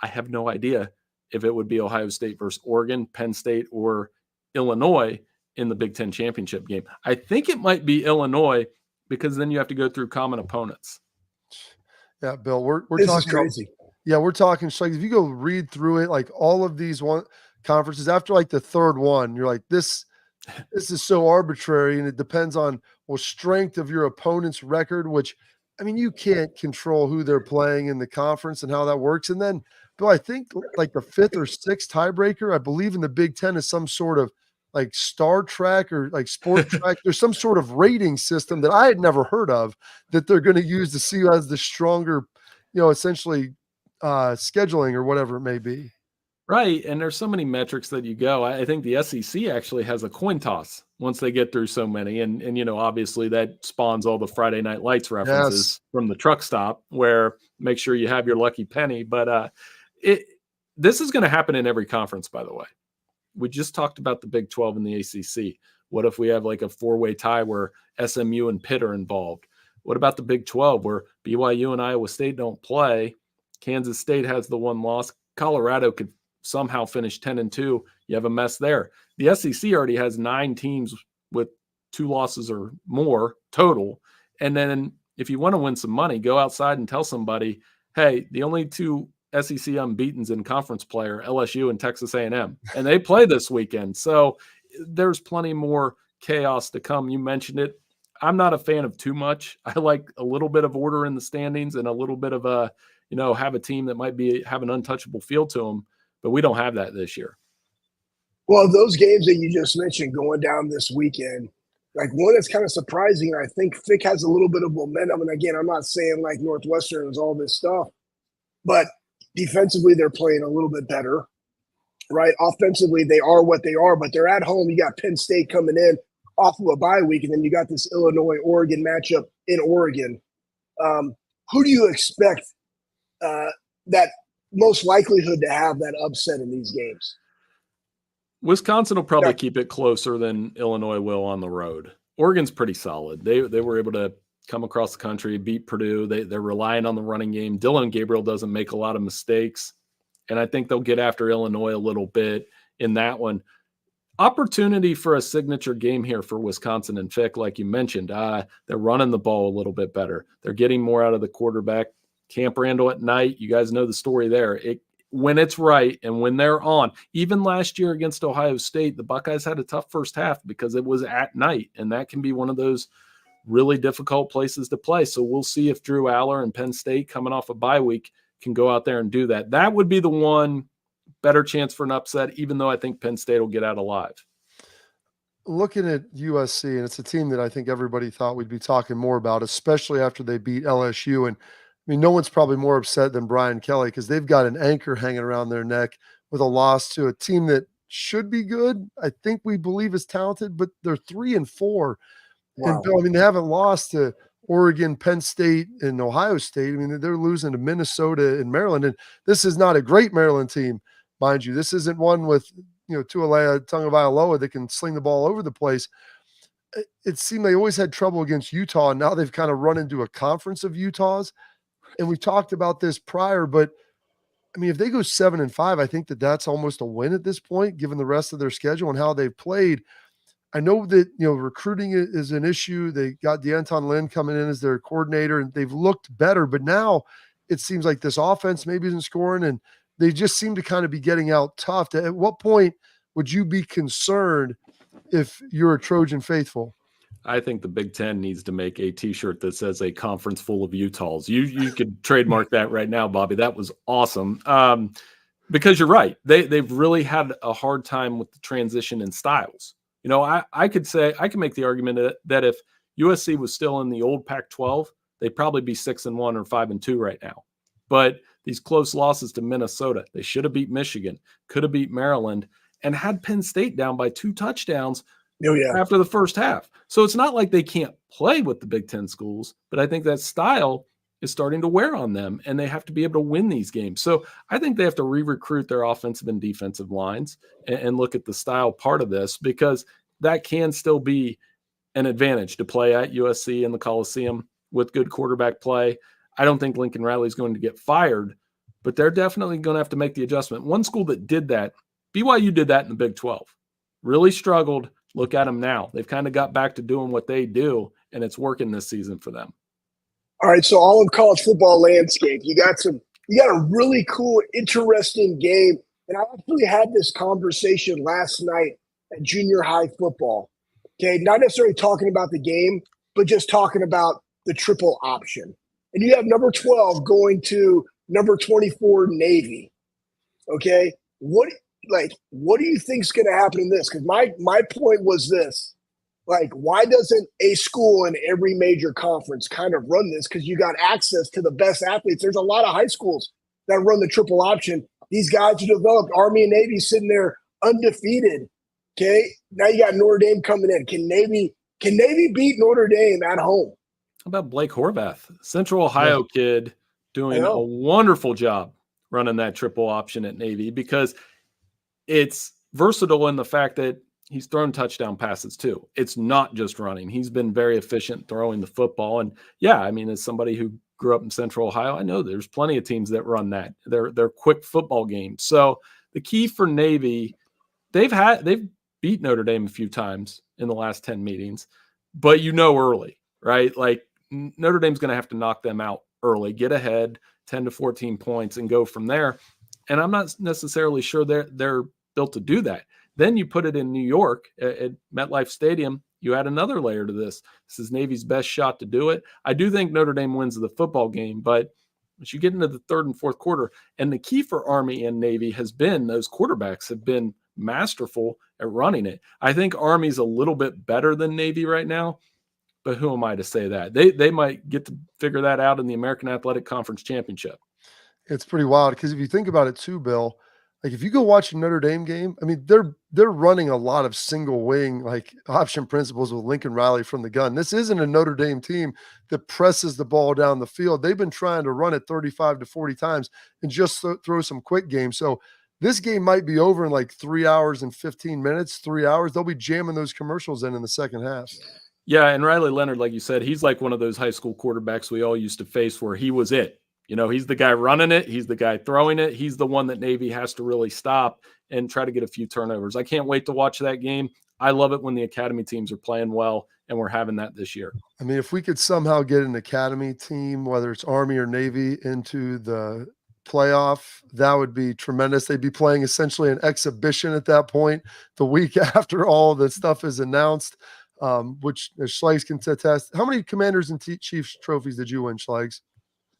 I have no idea if it would be Ohio State versus Oregon, Penn State, or Illinois in the Big Ten championship game. I think it might be Illinois because then you have to go through common opponents. Yeah, Bill, we're This talking is crazy. we're talking like if you go read through it, like all of these conferences after like the third one, you're like, this is so arbitrary, and it depends on strength of your opponent's record, which I mean, you can't control who they're playing in the conference and how that works. And then, Bill, I think like the fifth or sixth tiebreaker, I believe in the Big Ten is some sort of like Star Trek or like Sport Track. There's some sort of rating system that I had never heard of that they're going to use to see who has the stronger, essentially scheduling or whatever it may be. Right. And there's so many metrics that you go. I think the SEC actually has a coin toss once they get through so many. And obviously that spawns all the Friday Night Lights references from the truck stop where make sure you have your lucky penny. But this is going to happen in every conference, by the way. We just talked about the Big 12 and the ACC. What if we have like a four-way tie where SMU and Pitt are involved? What about the Big 12 where BYU and Iowa State don't play? Kansas State has the one loss. Colorado could somehow finish 10-2. You have a mess there. The SEC already has 9 teams with 2 losses or more total. And then if you want to win some money, go outside and tell somebody, hey, the only 2 SEC unbeatens in conference play are LSU and Texas A&M, and they play this weekend. So there's plenty more chaos to come. You mentioned it. I'm not a fan of too much. I like a little bit of order in the standings and a little bit of have a team that might have an untouchable feel to them. But we don't have that this year. Well, those games that you just mentioned going down this weekend, like one that's kind of surprising. I think Fick has a little bit of momentum. And again, I'm not saying like Northwestern is all this stuff, but defensively they're playing a little bit better, right? Offensively, they are what they are, but they're at home. You got Penn State coming in off of a bye week, and then you got this Illinois-Oregon matchup in Oregon. Who do you expect that most likelihood to have that upset in these games? Wisconsin will probably keep it closer than Illinois will on the road. Oregon's pretty solid. They were able to come across the country, beat Purdue. They're relying on the running game. Dylan Gabriel doesn't make a lot of mistakes, and I think they'll get after Illinois a little bit in that one. Opportunity for a signature game here for Wisconsin and Fick, like you mentioned. They're running the ball a little bit better. They're getting more out of the quarterback. Camp Randall at night, you guys know the story there. When it's right and when they're on, even last year against Ohio State, the Buckeyes had a tough first half because it was at night, and that can be one of those really difficult places to play. So we'll see if Drew Aller and Penn State coming off a bye week can go out there and do that. That would be the one better chance for an upset, even though I think Penn State will get out alive. Looking at USC, and it's a team that I think everybody thought we'd be talking more about, especially after they beat LSU. And I mean, no one's probably more upset than Brian Kelly because they've got an anchor hanging around their neck with a loss to a team that should be good. I think we believe is talented, but they're 3-4. Wow. And Bill, I mean, they haven't lost to Oregon, Penn State, and Ohio State. I mean, they're losing to Minnesota and Maryland. And this is not a great Maryland team, mind you. This isn't one with, Tualea Tagovailoa that can sling the ball over the place. It seemed they always had trouble against Utah, and now they've kind of run into a conference of Utahs. And we talked about this prior, but I mean, if they go 7-5, I think that's almost a win at this point, given the rest of their schedule and how they've played. I know that, recruiting is an issue. They got D'Anton Lynn coming in as their coordinator, and they've looked better, but now it seems like this offense maybe isn't scoring, and they just seem to kind of be getting out tough. At what point would you be concerned if you're a Trojan faithful? I think the Big Ten needs to make a T-shirt that says "a conference full of Utahs." You could trademark that right now, Bobby. That was awesome. Because you're right. They've really had a hard time with the transition in styles. I could make the argument that if USC was still in the old Pac-12, they'd probably be 6-1 or 5-2 right now. But these close losses to Minnesota, they should have beat Michigan, could have beat Maryland, and had Penn State down by 2 touchdowns. After the first half. So it's not like they can't play with the Big Ten schools, but I think that style is starting to wear on them, and they have to be able to win these games. So I think they have to re-recruit their offensive and defensive lines and look at the style part of this, because that can still be an advantage to play at USC in the Coliseum with good quarterback play. I don't think Lincoln Riley is going to get fired, but they're definitely going to have to make the adjustment. One school that did that, BYU did that in the Big 12. Really struggled. Look at them now. They've kind of got back to doing what they do, and it's working this season for them. All right, so all of college football landscape, you got a really cool, interesting game. And I actually had this conversation last night at junior high football. Okay, not necessarily talking about the game, but just talking about the triple option. And you have number 12 going to number 24 Navy. Okay, what do you think is going to happen in this? Because my point was this: like, why doesn't a school in every major conference kind of run this? Because you got access to the best athletes. There's a lot of high schools that run the triple option. These guys who developed, Army and Navy, sitting there undefeated. Okay, now you got Notre Dame coming in. Can Navy beat Notre Dame at home? How about Blake Horvath, Central Ohio kid, doing a wonderful job running that triple option at Navy, because it's versatile in the fact that he's thrown touchdown passes too. It's not just running. He's been very efficient throwing the football. And yeah, I mean, as somebody who grew up in Central Ohio, I know there's plenty of teams that run that. They're quick football games. So the key for Navy, they've beat Notre Dame a few times in the last 10 meetings, but early, right? Like, Notre Dame's going to have to knock them out early, get ahead 10 to 14 points and go from there. And I'm not necessarily sure they're built to do that. Then you put it in New York at MetLife Stadium. You add another layer to this. This is Navy's best shot to do it. I do think Notre Dame wins the football game, but as you get into the third and fourth quarter, and the key for Army and Navy has been those quarterbacks have been masterful at running it. I think Army's a little bit better than Navy right now, but who am I to say that? They might get to figure that out in the American Athletic Conference Championship. It's pretty wild because if you think about it too, Bill, like if you go watch a Notre Dame game, I mean, they're running a lot of single wing, like option principles with Lincoln Riley from the gun. This isn't a Notre Dame team that presses the ball down the field. They've been trying to run it 35 to 40 times and just throw some quick games. So this game might be over in like 3 hours and 15 minutes, 3 hours. They'll be jamming those commercials in the second half. Yeah, and Riley Leonard, like you said, he's like one of those high school quarterbacks we all used to face where he was it. He's the guy running it. He's the guy throwing it. He's the one that Navy has to really stop and try to get a few turnovers. I can't wait to watch that game. I love it when the academy teams are playing well, and we're having that this year. I mean, if we could somehow get an academy team, whether it's Army or Navy, into the playoff, that would be tremendous. They'd be playing essentially an exhibition at that point, the week after all the stuff is announced, which Schlegel can attest. How many Commanders and Chiefs trophies did you win, Schlegel?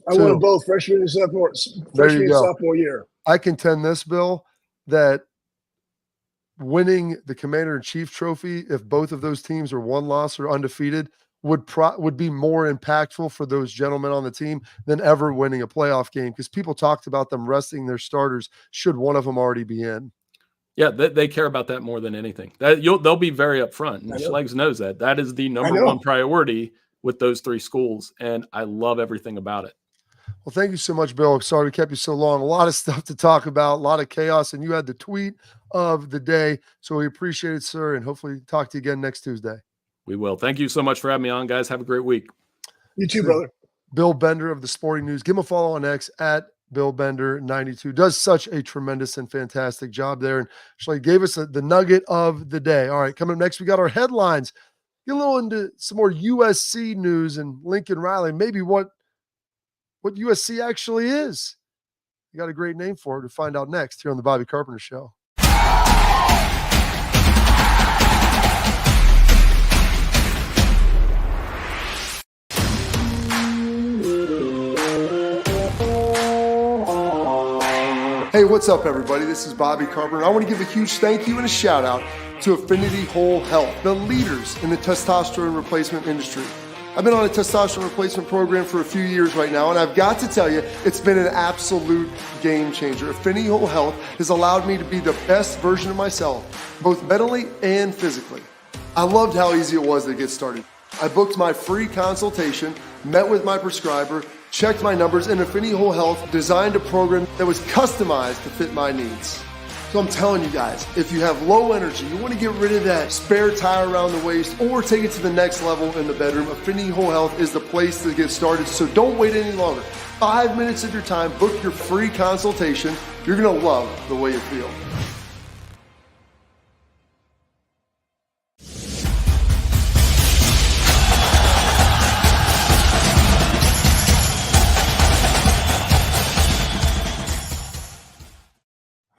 I won both freshman and sophomore year. I contend this, Bill, that winning the Commander-in-Chief trophy, if both of those teams are one loss or undefeated, would be more impactful for those gentlemen on the team than ever winning a playoff game, because people talked about them resting their starters should one of them already be in. Yeah, they care about that more than anything. They'll be very upfront, and Schlegel knows that. That is the number one priority with those three schools, and I love everything about it. Well, thank you so much, Bill. Sorry we kept you so long. A lot of stuff to talk about, a lot of chaos, and you had the tweet of the day. So we appreciate it, sir, and hopefully talk to you again next Tuesday. We will. Thank you so much for having me on, guys. Have a great week. You too, brother. Bill Bender of the Sporting News. Give him a follow on X at BillBender92. Does such a tremendous and fantastic job there. And actually gave us the nugget of the day. All right, coming up next, we got our headlines. Get a little into some more USC news and Lincoln Riley, maybe what USC actually is. You got a great name for it to find out next here on the Bobby Carpenter Show. Hey, what's up, everybody? This is Bobby Carpenter. I want to give a huge thank you and a shout out to Affinity Whole Health, the leaders in the testosterone replacement industry. I've been on a testosterone replacement program for a few years right now, and I've got to tell you, it's been an absolute game changer. Affinity Whole Health has allowed me to be the best version of myself, both mentally and physically. I loved how easy it was to get started. I booked my free consultation, met with my prescriber, checked my numbers, and Affinity Whole Health designed a program that was customized to fit my needs. So I'm telling you guys, if you have low energy, you want to get rid of that spare tire around the waist or take it to the next level in the bedroom, Affinity Whole Health is the place to get started. So don't wait any longer. 5 minutes of your time, book your free consultation. You're going to love the way you feel.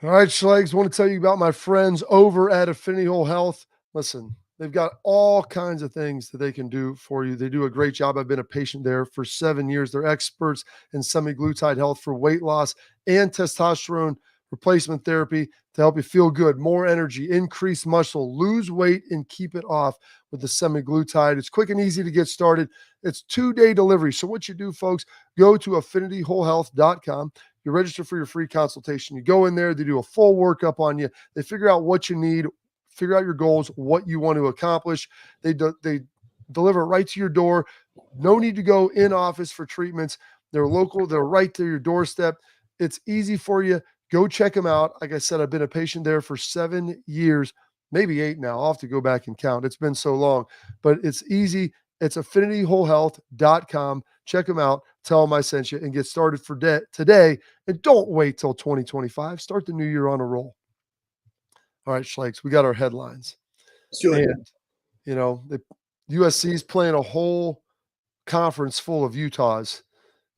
All right, Schlegs, I want to tell you about my friends over at Affinity Whole Health. Listen, they've got all kinds of things that they can do for you. They do a great job. I've been a patient there for 7 years. They're experts in semaglutide health for weight loss and testosterone replacement therapy to help you feel good, more energy, increase muscle, lose weight, and keep it off with the semaglutide. It's quick and easy to get started. It's 2-day delivery. So what you do, folks, go to affinityWholeHealth.com. You register for your free consultation. You go in there, they do a full workup on you. They figure out what you need, figure out your goals, what you want to accomplish. They deliver right to your door. No need to go in office for treatments. They're local. They're right to your doorstep. It's easy for you. Go check them out. Like I said, I've been a patient there for 7 years, maybe 8 now. I'll have to go back and count. It's been so long, but it's easy. It's affinityWholeHealth.com. Check them out. Tell them I sent you and get started for today. And don't wait till 2025. Start the new year on a roll. All right, Schlegs, we got our headlines. And, you know, USC is playing a whole conference full of Utahs.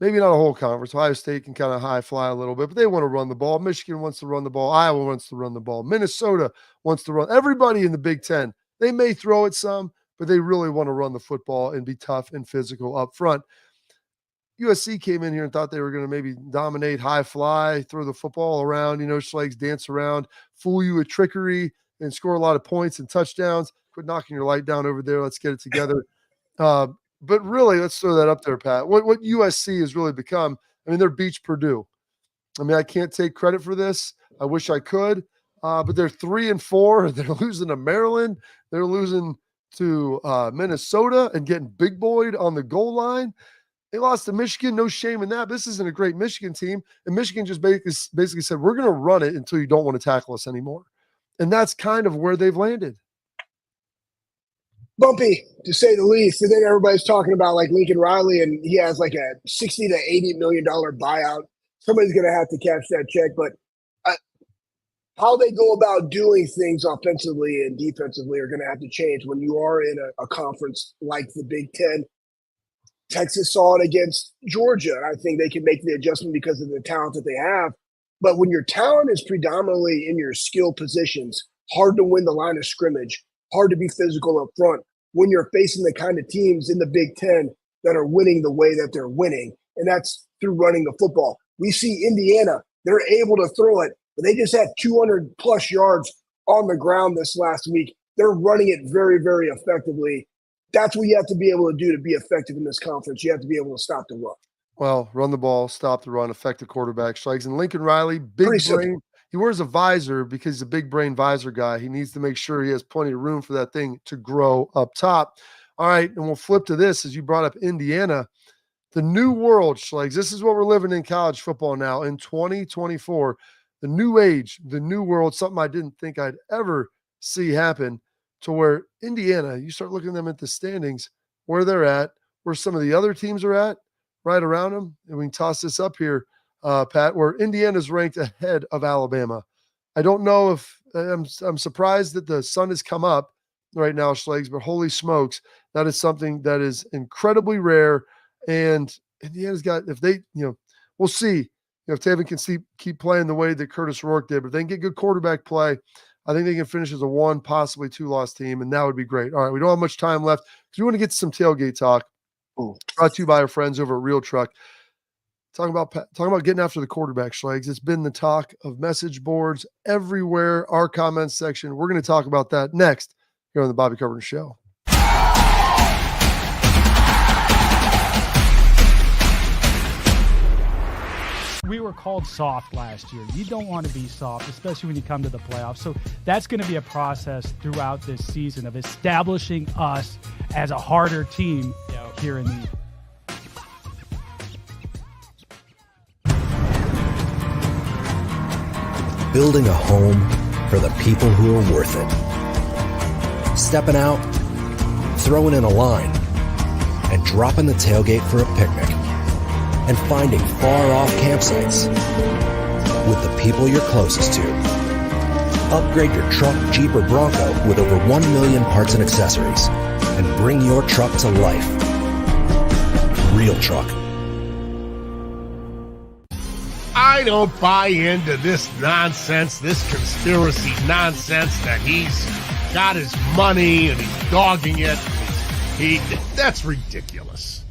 Maybe not a whole conference. Ohio State can kind of high fly a little bit, but they want to run the ball. Michigan wants to run the ball. Iowa wants to run the ball. Minnesota wants to run. Everybody in the Big Ten, they may throw it some, but they really want to run the football and be tough and physical up front. USC came in here and thought they were going to maybe dominate, high fly, throw the football around, you know, Schlegs, dance around, fool you with trickery, and score a lot of points and touchdowns. Quit knocking your light down over there. Let's get it together. But really, let's throw that up there, Pat. What USC has really become, I mean, they're Beach Purdue. I mean, I can't take credit for this. I wish I could. But they're 3-4. They're losing to Maryland. They're losing to Minnesota and getting big boyed on the goal line. They lost to Michigan. No shame in that. This isn't a great Michigan team. And Michigan just basically said, we're going to run it until you don't want to tackle us anymore. And that's kind of where they've landed. Bumpy, to say the least. And then everybody's talking about like Lincoln Riley, and he has like a $60 to $80 million buyout. Somebody's going to have to catch that check. But how they go about doing things offensively and defensively are going to have to change when you are in a conference like the Big Ten. Texas saw it against Georgia. I think they can make the adjustment because of the talent that they have. But when your talent is predominantly in your skill positions, hard to win the line of scrimmage, hard to be physical up front when you're facing the kind of teams in the Big Ten that are winning the way that they're winning. And that's through running the football. We see Indiana, they're able to throw it, but they just had 200 plus yards on the ground this last week. They're running it very, very effectively. That's what you have to be able to do to be effective in this conference. You have to be able to stop the run. Well, run the ball, stop the run, effective quarterback strikes. And Lincoln Riley, big brain. He wears a visor because he's a big brain visor guy. He needs to make sure he has plenty of room for that thing to grow up top. All right, and we'll flip to this as you brought up Indiana. The new world, Schlegs. This is what we're living in college football now in 2024. The new age, the new world, something I didn't think I'd ever see happen. To where Indiana, you start looking at them at the standings, where they're at, where some of the other teams are at, right around them. And we can toss this up here, Pat, where Indiana's ranked ahead of Alabama. I don't know if I'm surprised that the sun has come up right now, Schlegs, but holy smokes, that is something that is incredibly rare. And Indiana's got, if they, we'll see if Taven can keep playing the way that Curtis Rourke did, but if they can get good quarterback play, I think they can finish as a 1, possibly 2-loss team, and that would be great. All right, we don't have much time left because we want to get to some tailgate talk. Brought to you by our friends over at Real Truck. Talking about getting after the quarterback, Schlegs. It's been the talk of message boards everywhere, our comments section. We're going to talk about that next here on the Bobby Carpenter Show. We were called soft last year. You don't want to be soft, especially when you come to the playoffs. So that's going to be a process throughout this season of establishing us as a harder team here in the Building a home for the people who are worth it. Stepping out, throwing in a line, and dropping the tailgate for a picnic. and finding far-off campsites with the people you're closest to. Upgrade your truck, Jeep, or Bronco with over 1 million parts and accessories and bring your truck to life. Real Truck. I don't buy into this nonsense, this conspiracy nonsense that he's got his money and he's dogging it. That's ridiculous.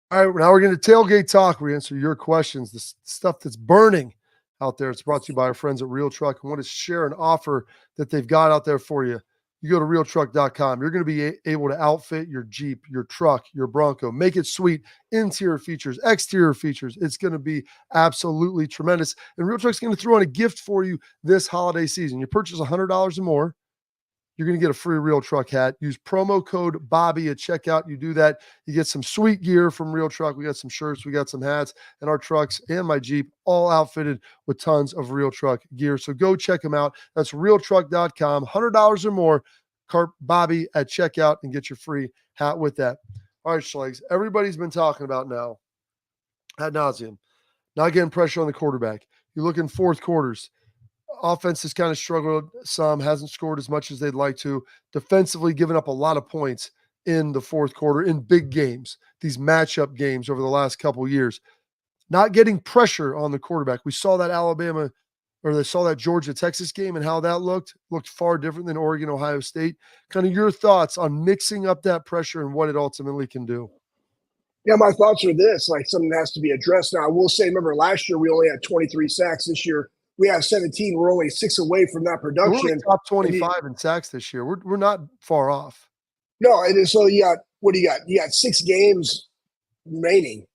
All right, now we're going to tailgate talk. We answer your questions, the stuff that's burning out there. It's brought to you by our friends at Real Truck. I want to share an offer that they've got out there for you. You go to realtruck.com. You're going to be able to outfit your Jeep, your truck, your Bronco, make it sweet, interior features, exterior features. It's going to be absolutely tremendous. And Real Truck's going to throw in a gift for you this holiday season. You purchase $100 or more, you're going to get a free Real Truck hat. Use promo code Bobby at checkout. You do that, you get some sweet gear from Real Truck. We got some shirts, we got some hats, and our trucks and my Jeep all outfitted with tons of Real Truck gear. So go check them out. That's realtruck.com. $100 or more. Carp Bobby at checkout and get your free hat with that. All right, Schlegs. Everybody's been talking about now ad nauseum, not getting pressure on the quarterback. You look in fourth quarters. Offense has kind of struggled some, hasn't scored as much as they'd like to. Defensively, giving up a lot of points in the fourth quarter in big games, these matchup games over the last couple of years. Not getting pressure on the quarterback. We saw that Georgia-Texas game and how that looked far different than Oregon-Ohio State. Kind of your thoughts on mixing up that pressure and what it ultimately can do. Yeah, my thoughts are this, like something that has to be addressed. Now, I will say, remember last year we only had 23 sacks. This year we have 17. We're only 6 away from that production. We're top 25 in sacks this year. We're not far off. No, and so you got, what do you got? You got 6 games remaining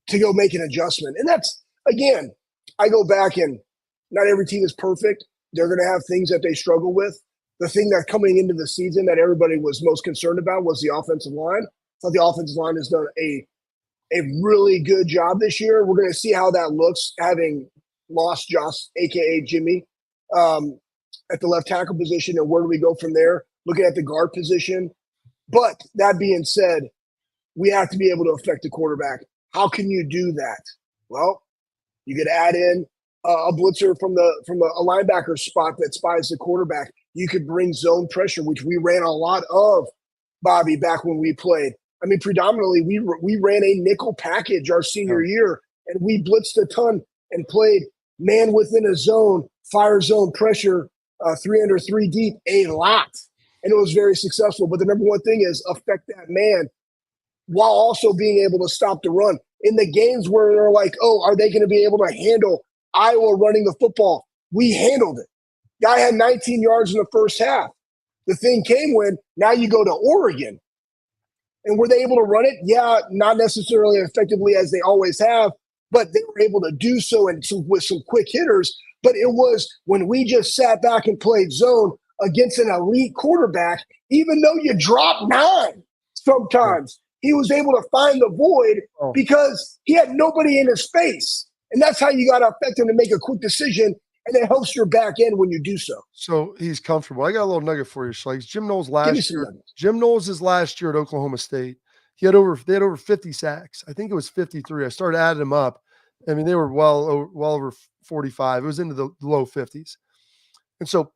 to go make an adjustment. And that's, again, I go back and not every team is perfect. They're going to have things that they struggle with. The thing that coming into the season that everybody was most concerned about was the offensive line. I thought the offensive line has done a really good job this year. We're going to see how that looks, having lost Josh, a.k.a. Jimmy, at the left tackle position, and where do we go from there? Looking at the guard position. But that being said, we have to be able to affect the quarterback. How can you do that? Well, you could add in a blitzer from a linebacker spot that spies the quarterback. You could bring zone pressure, which we ran a lot of, Bobby, back when we played. I mean, predominantly we ran a nickel package our senior year, and we blitzed a ton and played man within a zone, fire zone pressure, 3 under 3 deep a lot. And it was very successful. But the number one thing is affect that man while also being able to stop the run. In the games where they're like, oh, are they going to be able to handle Iowa running the football? We handled it. Guy had 19 yards in the first half. The thing came when now you go to Oregon. And were they able to run it? Yeah, not necessarily effectively as they always have, but they were able to do so with some quick hitters. But it was when we just sat back and played zone against an elite quarterback, even though you drop 9 sometimes, he was able to find the void because he had nobody in his face. And that's how you got to affect him to make a quick decision, and it helps your back end when you do so. So he's comfortable. I got a little nugget for you, Schlegs. Jim Knowles last year. Jim Knowles' last year at Oklahoma State. They had over 50 sacks. I think it was 53. I started adding them up. I mean, they were well over 45. It was into the low 50s. And so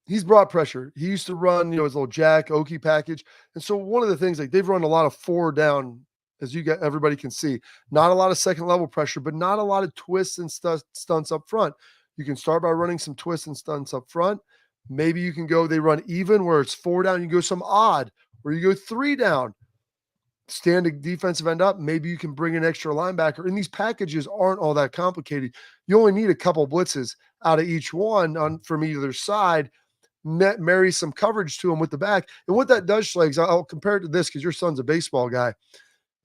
he's brought pressure. He used to run, his little Jack Okie package. And so one of the things, like, they've run a lot of 4 down, as everybody can see. Not a lot of second level pressure, but not a lot of twists and stunts up front. You can start by running some twists and stunts up front. Maybe you can they run even where it's 4 down. You go some odd where you go 3 down. Stand a defensive end up. Maybe you can bring an extra linebacker. And these packages aren't all that complicated. You only need a couple blitzes out of each one from either side. Marry some coverage to them with the back. And what that does, Schlegs, I'll compare it to this because your son's a baseball guy.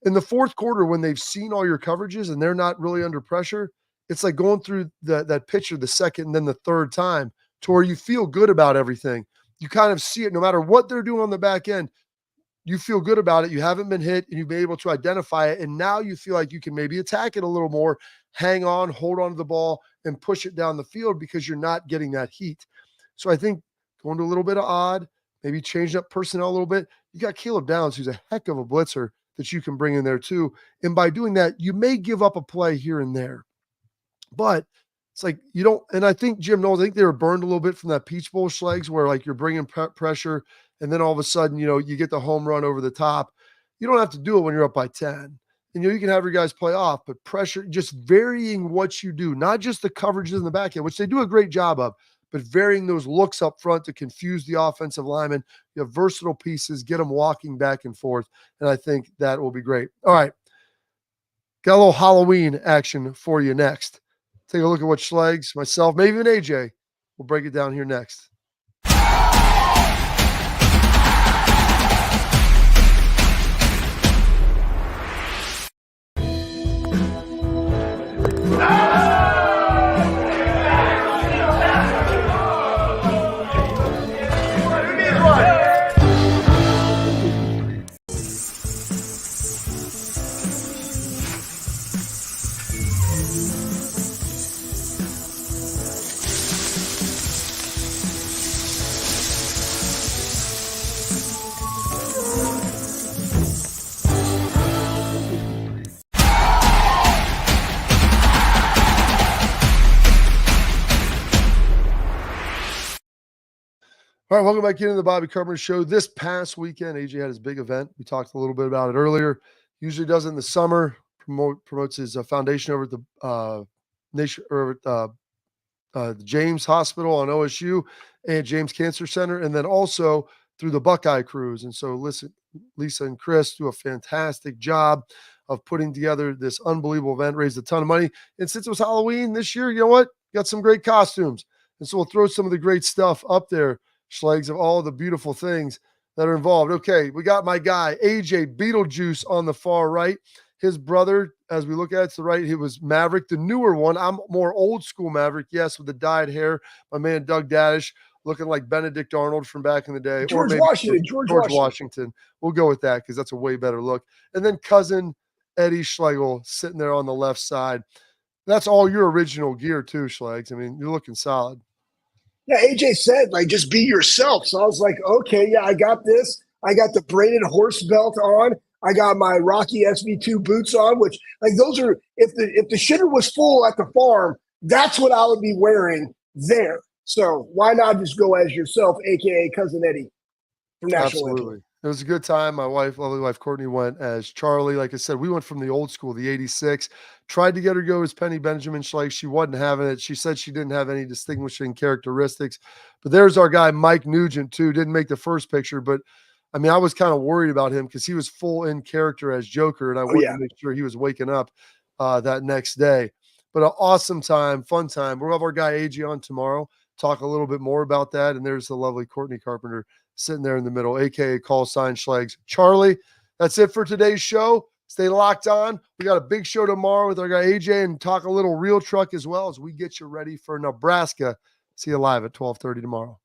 In the fourth quarter, when they've seen all your coverages and they're not really under pressure, it's like going through that pitcher the second and then the third time to where you feel good about everything. You kind of see it no matter what they're doing on the back end. You feel good about it. You haven't been hit and you've been able to identify it. And now you feel like you can maybe attack it a little more, hang on, hold on to the ball, and push it down the field because you're not getting that heat. So I think going to a little bit of odd, maybe changing up personnel a little bit. You got Caleb Downs, who's a heck of a blitzer that you can bring in there too. And by doing that, you may give up a play here and there. But it's like you don't, and I think Jim Knowles, I think they were burned a little bit from that Peach Bowl Schlegs where like you're bringing pressure and then all of a sudden, you get the home run over the top. You don't have to do it when you're up by 10. And you can have your guys play off, but pressure, just varying what you do, not just the coverages in the back end, which they do a great job of, but varying those looks up front to confuse the offensive linemen. You have versatile pieces, get them walking back and forth, and I think that will be great. All right. Got a little Halloween action for you next. Take a look at what Schlegs, myself, maybe even AJ, will break it down here next. All right, welcome back into the Bobby Carpenter Show. This past weekend, AJ had his big event. We talked a little bit about it earlier. Usually does it in the summer. Promotes his foundation over at the James Hospital on OSU and James Cancer Center, and then also through the Buckeye Cruise. And so, Lisa and Chris do a fantastic job of putting together this unbelievable event. Raised a ton of money, and since it was Halloween this year, you know what? Got some great costumes, and so we'll throw some of the great stuff up there. Schlegs of all the beautiful things that are involved. Okay, we got my guy, AJ Beetlejuice on the far right. His brother, as we look at it to the right, he was Maverick, the newer one. I'm more old school Maverick, yes, with the dyed hair. My man, Doug Dadish, looking like Benedict Arnold from back in the day. George Washington. We'll go with that because that's a way better look. And then cousin Eddie Schlegel sitting there on the left side. That's all your original gear too, Schlegs. I mean, you're looking solid. Yeah, AJ said, like, just be yourself. So I was like, okay, yeah, I got this. I got the braided horse belt on. I got my Rocky SV2 boots on, which, like, those are, if the shitter was full at the farm, that's what I would be wearing there. So why not just go as yourself, a.k.a. Cousin Eddie from National Absolutely. Anthem. It was a good time. My lovely wife, Courtney, went as Charlie. Like I said, we went from the old school, the 86. Tried to get her to go as Penny Benjamin Schleich. She wasn't having it. She said she didn't have any distinguishing characteristics. But there's our guy, Mike Nugent, too. Didn't make the first picture, but I mean, I was kind of worried about him because he was full in character as Joker, and I wanted to make sure he was waking up that next day. But an awesome time, fun time. We'll have our guy AJ on tomorrow, talk a little bit more about that. And there's the lovely Courtney Carpenter sitting there in the middle, a.k.a. call sign Schlegs. Charlie, that's it for today's show. Stay locked on. We got a big show tomorrow with our guy AJ and talk a little real truck as well as we get you ready for Nebraska. See you live at 12:30 tomorrow.